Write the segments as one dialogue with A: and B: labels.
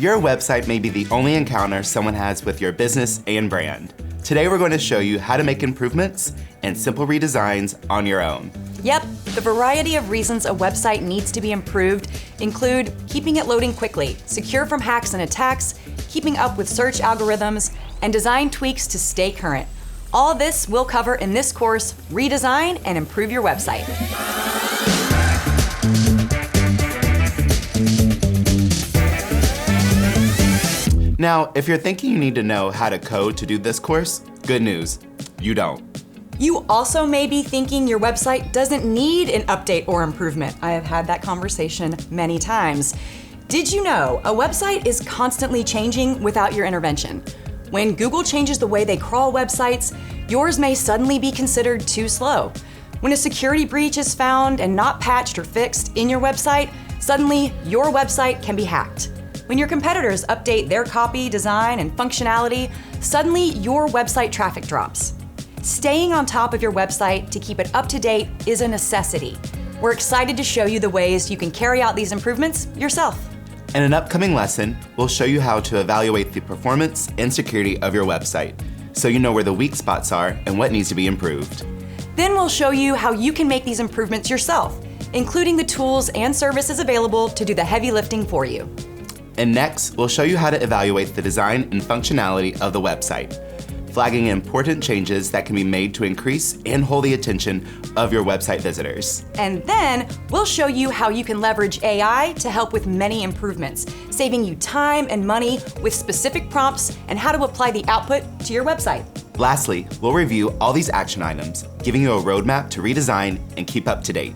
A: Your website may be the only encounter someone has with your business and brand. Today we're going to show you how to make improvements and simple redesigns on your own.
B: Yep, the variety of reasons a website needs to be improved include keeping it loading quickly, secure from hacks and attacks, keeping up with search algorithms, and design tweaks to stay current. All this we'll cover in this course, Redesign and Improve Your Website.
A: Now, if you're thinking you need to know how to code to do this course, good news, you don't.
B: You also may be thinking your website doesn't need an update or improvement. I have had that conversation many times. Did you know a website is constantly changing without your intervention? When Google changes the way they crawl websites, yours may suddenly be considered too slow. When a security breach is found and not patched or fixed in your website, suddenly your website can be hacked. When your competitors update their copy, design, and functionality, suddenly your website traffic drops. Staying on top of your website to keep it up to date is a necessity. We're excited to show you the ways you can carry out these improvements yourself.
A: In an upcoming lesson, we'll show you how to evaluate the performance and security of your website, so you know where the weak spots are and what needs to be improved.
B: Then we'll show you how you can make these improvements yourself, including the tools and services available to do the heavy lifting for you.
A: And next, we'll show you how to evaluate the design and functionality of the website, flagging important changes that can be made to increase and hold the attention of your website visitors.
B: And then we'll show you how you can leverage AI to help with many improvements, saving you time and money with specific prompts and how to apply the output to your website.
A: Lastly, we'll review all these action items, giving you a roadmap to redesign and keep up to date.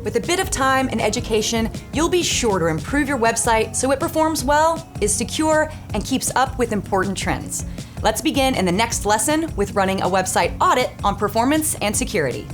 B: With a bit of time and education, you'll be sure to improve your website so it performs well, is secure, and keeps up with important trends. Let's begin in the next lesson with running a website audit on performance and security.